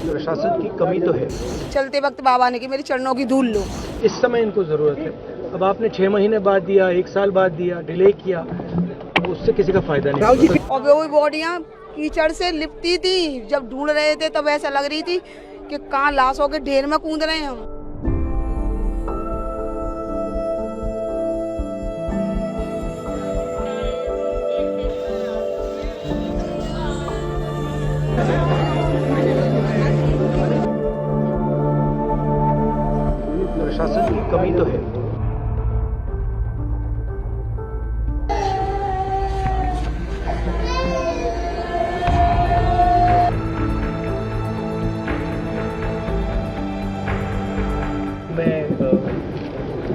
प्रशासन की कमी तो है। चलते वक्त बाबा ने कि मेरे चरणों की धूल लो। इस समय इनको ज़रूरत है। अब आपने 6 महीने बाद दिया, 1 साल बाद दिया, डिले किया, उससे किसी का फायदा नहीं। और वो बॉडियां कीचड़ से लिपटी थी, जब ढूंढ रहे थे तब ऐसा लग रही थी कि कहाँ लाशों के ढेर में कूद रहे हैं हम। प्रशासन की कमी तो है। मैं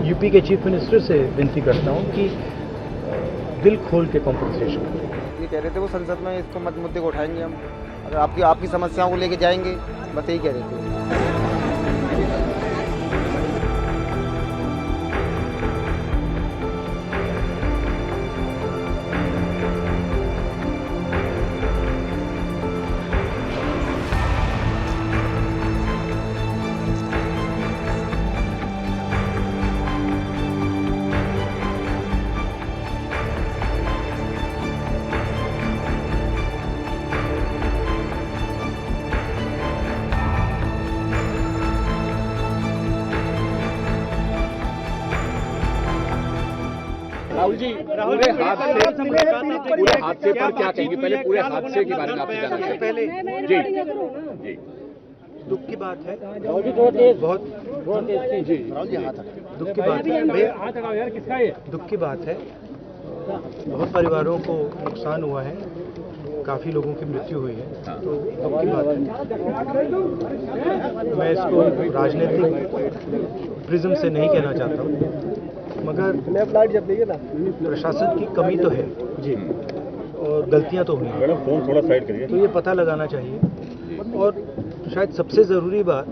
यूपी के चीफ मिनिस्टर से विनती करता हूं कि दिल खोल के कॉम्पनसेशन। ये कह रहे थे वो संसद में इसको मुद्दे को उठाएंगे हम, अगर आपकी समस्याओं को लेके जाएंगे, बस यही कह रहे थे। पूरे हादसे पर क्या कहेंगे? पहले पूरे हादसे के बारे में आपसे जानना चाहिए। पहले जी दुख की बात है, बहुत जी दुख की बात है भैया, दुख की बात है। बहुत परिवारों को नुकसान हुआ है, काफ़ी लोगों की मृत्यु हुई है, तो दुख की बात है। मैं इसको राजनीतिक प्रिज्म से नहीं कहना चाहता हूँ, मगर प्रशासन की कमी तो है जी, और गलतियां तो हुई हैं। फोन थोड़ा साइड करिए। तो ये पता लगाना चाहिए, और शायद सबसे ज़रूरी बात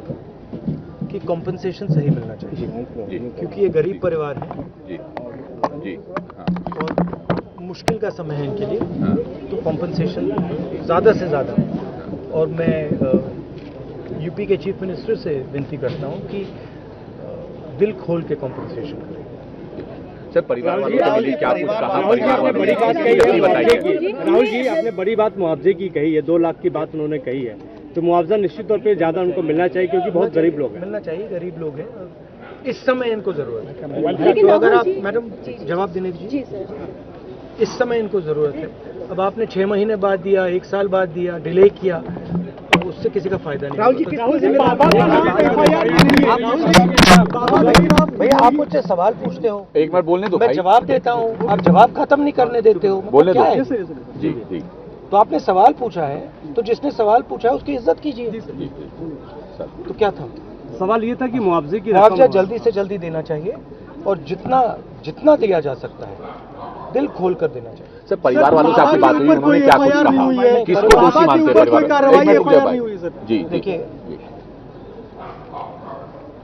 कि कॉम्पनसेशन सही मिलना चाहिए, क्योंकि ये गरीब परिवार है जी और मुश्किल का समय है इनके लिए, तो कॉम्पनसेशन ज़्यादा से ज़्यादा। और मैं यूपी के चीफ मिनिस्टर से विनती करता हूँ कि दिल खोल के कॉम्पनसेशन करें। सर, परिवार वालों से मिले, क्या कुछ कहा परिवार वालों बड़ी बात ने? कही बताइए। राहुल जी, आपने बड़ी बात मुआवजे की कही है, 2 लाख की बात उन्होंने कही है, तो मुआवजा निश्चित तौर पे ज़्यादा उनको मिलना चाहिए, क्योंकि बहुत गरीब लोग हैं। मिलना चाहिए, गरीब लोग हैं, इस समय इनको ज़रूरत है। तो अगर आप मैडम जवाब देने दीजिए, इस समय इनको ज़रूरत है। अब आपने 6 महीने बाद दिया, 1 साल बाद दिया, डिले किया, तो उससे किसी का फायदा नहीं। भैया आप मुझसे सवाल पूछते हो, एक बार बोलने दो मैं भाई। जवाब देता हूँ, आप जवाब खत्म नहीं करने देते हो। बोलने क्या दो। है? जी तो आपने सवाल पूछा है, तो जिसने सवाल पूछा है उसकी इज्जत कीजिए। सर, तो क्या था सवाल ये था कि मुआवजे की मुआवजा जल्दी से जल्दी देना चाहिए, और जितना दिया जा सकता है दिल खोल कर देना चाहिए। सर, परिवार वालों से आपकी बात हुई, उन्होंने क्या कुछ कहा? किसको दोषी मानते हैं परिवार? जी देखिए,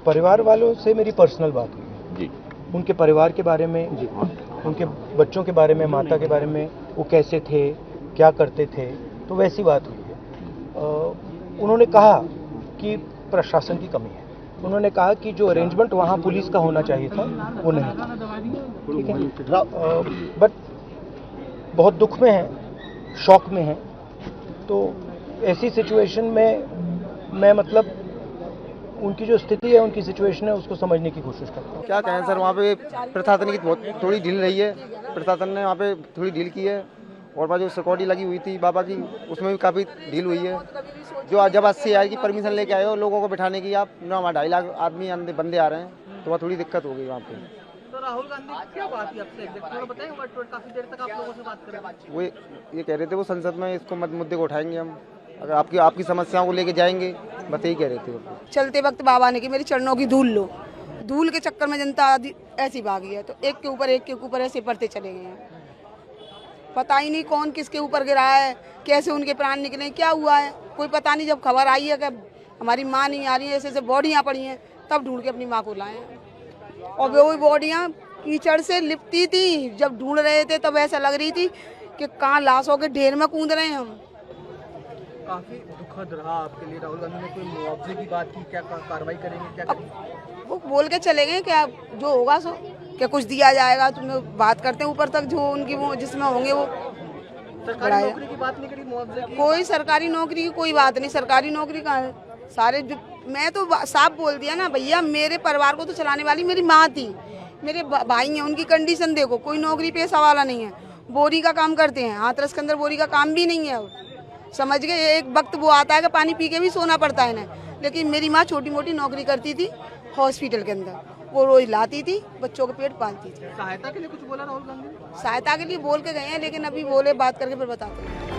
परिवार वालों से मेरी पर्सनल बात हुई जी, उनके परिवार के बारे में, उनके बच्चों के बारे में, माता के बारे में, वो कैसे थे, क्या करते थे, तो वैसी बात हुई है। उन्होंने कहा कि प्रशासन की कमी है। उन्होंने कहा कि जो अरेंजमेंट वहाँ पुलिस का होना चाहिए था वो नहीं था, ठीक है। बट बहुत दुख में है, शॉक में है, तो ऐसी सिचुएशन में मैं मतलब उनकी जो स्थिति है, उनकी सिचुएशन है, उसको समझने की कोशिश करता हूँ। क्या कहें सर, वहाँ पे प्रशासन की बहुत थोड़ी ढील रही है, प्रशासन ने वहाँ पे थोड़ी ढील की है, और वहाँ जो सिक्योरिटी लगी हुई थी बाबा की, उसमें भी काफ़ी ढील हुई है। जो जब 80 आई की परमिशन लेके आए हो लोगों को बिठाने की, आप ना वहाँ 2.5 लाख आदमी बंदे आ रहे हैं, तो वहाँ थोड़ी दिक्कत हो गई वहाँ पे। तो राहुल गांधी क्या बात है आपसे एग्जैक्ट थोड़ा बताएंगे? काफी देर तक आप लोगों से बात कर रहे हैं। वो ये कह रहे थे वो संसद में इसको मुद्दे को उठाएंगे हम, अगर आपकी समस्याओं को लेके जाएंगे, बस यही कह रहे थे। चलते वक्त बाबा ने कि मेरे चरणों की धूल लो। धूल के चक्कर में जनता ऐसी भागी है, तो एक के ऊपर ऐसे पड़ते चले गए हैं। पता ही नहीं कौन किसके ऊपर गिरा है, कैसे उनके प्राण निकले, क्या हुआ है कोई पता नहीं। जब खबर आई है कि हमारी माँ नहीं आ रही है, ऐसे बॉडियाँ पड़ी हैं, तब ढूंढ के अपनी माँ को लाए। और वो बॉडियाँ कीचड़ से लिपटी थी, जब ढूंढ रहे थे तब ऐसा लग रही थी कि कहाँ लाशों के ढेर में कूद रहे हैं हम। काफी दुखद दुखद रहा आपके लिए? राहुल गांधी ने कोई मुआवजे की बात की, क्या कार्रवाई करेंगे, क्या करेंगे? वो बोल के चले गए क्या जो होगा सो क्या कुछ दिया जाएगा, तुम्हें बात करते हैं ऊपर तक जो उनकी वो जिसमें होंगे वो। सरकारी नौकरी की बात नहीं करी, मुआवजे की? कोई सरकारी नौकरी की कोई बात नहीं, सरकारी नौकरी का सारे मैं तो साफ बोल दिया ना भैया, मेरे परिवार को तो चलाने वाली मेरी माँ थी, मेरे भाई हैं, उनकी कंडीशन देखो, कोई नौकरी पेशा वाला नहीं है, बोरी का काम करते हैं, हाथरस के अंदर बोरी का काम भी नहीं है। समझ गए, एक वक्त वो आता है कि पानी पी के भी सोना पड़ता है ना, लेकिन मेरी माँ छोटी मोटी नौकरी करती थी हॉस्पिटल के अंदर, वो रोज लाती थी, बच्चों के पेट पालती थी। सहायता के लिए कुछ बोला राहुल गांधी ने? सहायता के लिए बोल के गए हैं, लेकिन अभी बोले बात करके फिर बताते हैं।